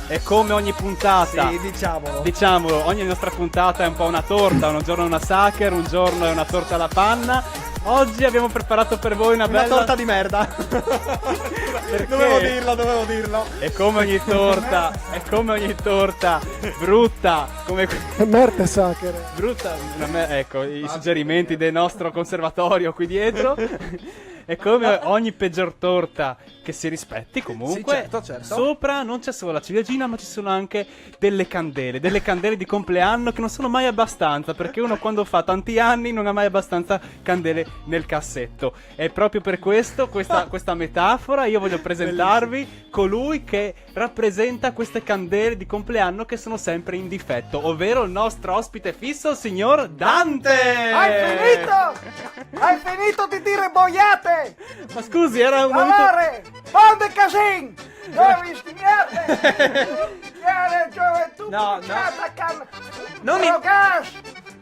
E come ogni puntata, Sì, diciamolo. diciamolo, ogni nostra puntata è un po' una torta, un giorno è una sacher, un giorno è una torta alla panna. Oggi abbiamo preparato per voi una bella torta di merda. Perché? Dovevo dirlo. È come ogni torta, brutta, come Merda Sacher. brutta, ecco, i suggerimenti del nostro conservatorio qui dietro. È come ogni peggior torta che si rispetti comunque. Sì, certo. Sopra non c'è solo la ciliegina, ma ci sono anche delle candele di compleanno che non sono mai abbastanza, perché uno quando fa tanti anni non ha mai abbastanza candele nel cassetto. E proprio per questo, questa metafora, io voglio presentarvi colui che rappresenta queste candele di compleanno che sono sempre in difetto, ovvero il nostro ospite fisso, il signor Dante! Hai finito di dire boiate! Ma scusi, era un momento... Amore! Bande casin! Dove stiate? Chiare gioventù No, bruciata can... Non mi- gas!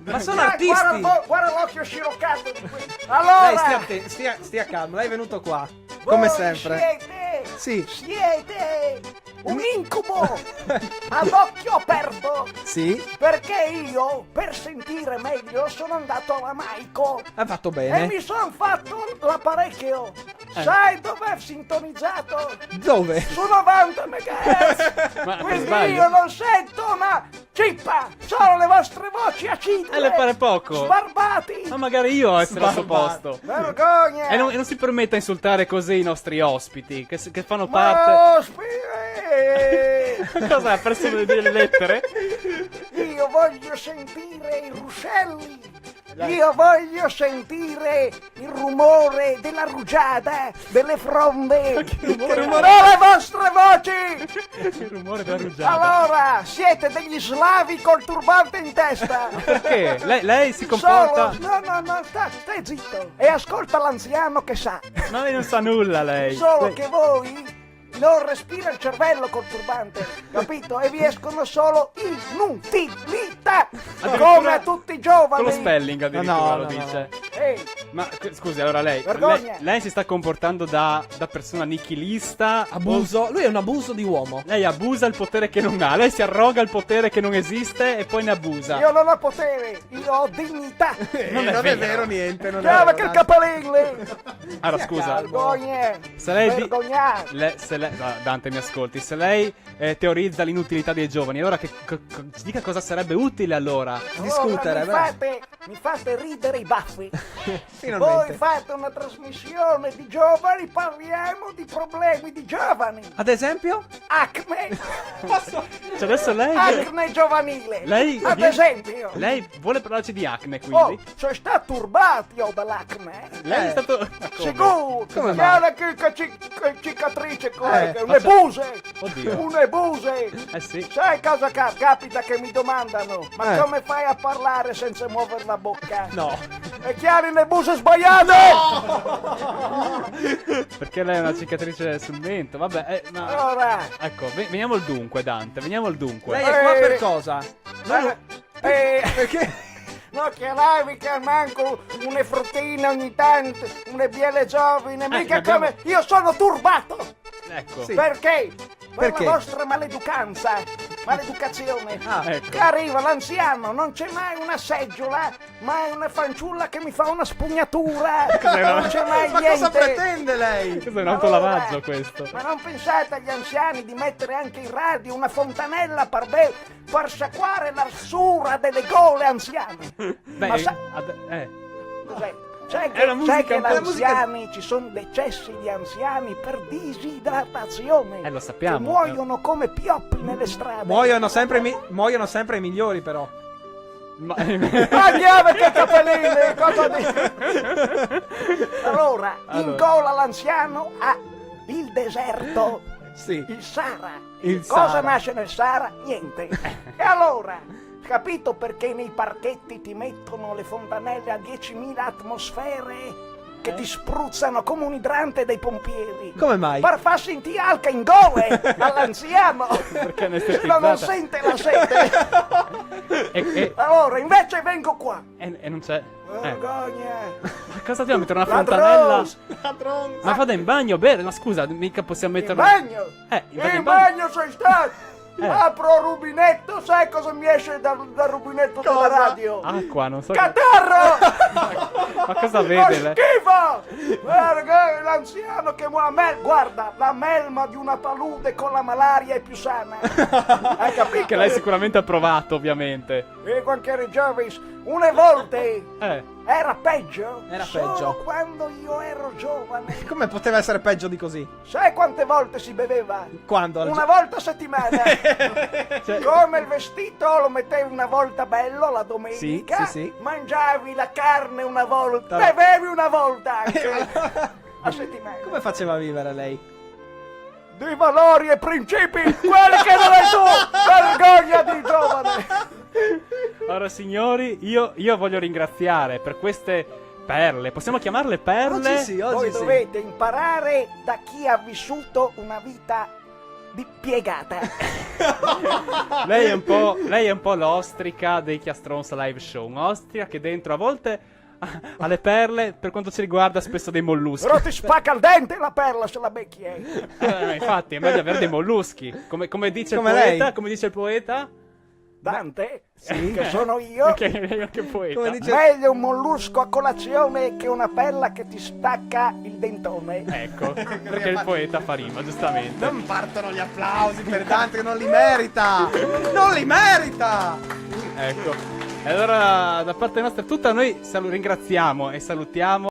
Ma sono artisti. Guarda l'occhio sciroccato di qui. Dai, Allora! stia calmo, lei è venuto qua. Come voi sempre. Siete Sì. un incubo ad occhio aperto, Sì, perché io, per sentire meglio, sono andato alla Maico ha fatto e bene. mi sono fatto l'apparecchio. Sai dove è sintonizzato? Dove? Su 90 MHz. Ma per Quindi sbaglio? io non sento una cippa, sono le vostre voci acide. le pare poco? Sbarbati. Ma magari io essere al suo Sbarbato. posto. Vergogna. E non si permetta di insultare così i nostri ospiti, che fanno Ma parte... ospite. Cosa, ha perso delle lettere? Io voglio sentire i ruscelli. Io voglio sentire il rumore della rugiada, delle fronde. rumore? Non le vostre voci. Il rumore della rugiada. Allora, siete degli slavi col turbante in testa. Perché? Lei si comporta... Solo, no, stai zitto. E ascolta l'anziano che sa. Ma lei non sa nulla, lei. Solo Lei- che voi non respira il cervello col turbante, capito? E vi escono solo inutilità, come a tutti i giovani. Con lo spelling addirittura No, lo no, dice. Ehi, Ma scusi, allora Vergogna. lei si sta comportando da persona nichilista. Abuso. Lui è un abuso di uomo. Lei abusa il potere che non ha. Lei si arroga il potere che non esiste e poi ne abusa. io non ho potere, io ho dignità. Non è vero. niente. Non Chiama che il capelli. Allora, scusa. Vergogne. Se lei di- Vergognate. no, Dante, mi ascolti. Se lei teorizza l'inutilità dei giovani, allora ci dica cosa sarebbe utile allora. Discutere, Allora, mi fate ridere i baffi. Finalmente. Voi fate una trasmissione di giovani, parliamo di problemi di giovani. Ad esempio? Acne. Cioè adesso lei... Acne giovanile. Lei Ad viene- esempio. Lei vuole parlarci di acne, Oh, quindi? sono stato turbato dall'acne. Lei è stato... Ma come? Sicuro. Come Guarda che cicatrice qua, Eh, une buse. Oddio. Une buse. Eh sì. Sai cosa capita che mi domandano? Ma Eh. come fai a parlare senza muovere la bocca? No. È chiaro, le buse sbagliate! Perché lei ha una cicatrice sul mento, vabbè, ma... Allora, Ecco, veniamo al dunque, Dante, veniamo al dunque. Lei è qua per cosa? perché? No, che lei mica manco une fruttine ogni tanto, une biele giovine, mica abbiamo- come... Io sono turbato! Ecco. Sì. Perché? Per Perché? la vostra maleducanza, maleducazione. Ecco. Che arriva l'anziano, non c'è mai una seggiola, ma è una fanciulla che mi fa una spugnatura. Non c'è mai Ma niente. cosa pretende lei? Questo è un autolavaggio, questo. Ma non pensate agli anziani di mettere anche in radio una fontanella per sciacquare l'arsura delle gole anziane? Beh, Ma sa- Cos'è? Sai È la musica, sai che è la gli anziani, ci sono decessi di anziani per disidratazione. lo sappiamo. Che muoiono come pioppi nelle strade. Muoiono sempre i migliori, però. Ma... Andiamo che capellini, cosa dici? Allora, in gola l'anziano ha il deserto, Sì. il Sahara. Il Cosa Sahara. nasce nel Sahara? Niente. E allora, capito perché nei parchetti ti mettono le fontanelle a 10.000 atmosfere che ti spruzzano come un idrante dei pompieri? Come mai? Per far sentire alca in gole all'anziano. Perché è No, anestetizzata. non sente la sete. E Allora, invece vengo qua. non c'è... Vergogna. Ma cosa dobbiamo mettere una fontanella? Ladrons. Ma vada in bagno, bene, ma scusa, mica possiamo In metterla... bagno. in In bagno sei stato. Apro il rubinetto, sai cosa mi esce dal rubinetto della Cosa? radio? Acqua, non so. Catarro! Ma cosa Fa vede lei? schifo! Guarda, l'anziano che muore. Guarda, la melma di una palude con la malaria è più sana. Hai capito? Che lei sicuramente ha provato, ovviamente. Qualche Jarvis, una volte era peggio? Era Solo peggio. quando io ero giovane. Come poteva essere peggio di così? Sai quante volte si beveva? Quando? Una volta a settimana. Cioè, Come il vestito lo mettevi una volta bello la domenica, Sì, sì. mangiavi la carne una volta, Però- bevevi una volta anche a settimana. Come faceva a vivere lei? Di valori e principi, quelli che non hai tu, vergogna di giovane. allora, signori, io voglio ringraziare per queste perle. Possiamo chiamarle perle? Oggi sì, oggi Voi sì. dovete imparare da chi ha vissuto una vita piegata. Lei è un po' l'ostrica dei Chiastronza Live Show. Un'ostrica che dentro a volte ha le perle, per quanto ci riguarda, spesso dei molluschi. Però ti spacca il dente la perla se la becchi. Infatti, è meglio avere dei molluschi. Come dice Come il poeta? lei. Come dice il poeta? Dante, Sì. che sono io. Che è anche poeta. Come dice- Meglio un mollusco a colazione che una perla che ti stacca il dentone. Ecco, perché il poeta fa rima, giustamente. Non partono gli applausi per Dante che non li merita! Non li merita! Ecco. E allora, da parte nostra è tutta, noi ringraziamo e salutiamo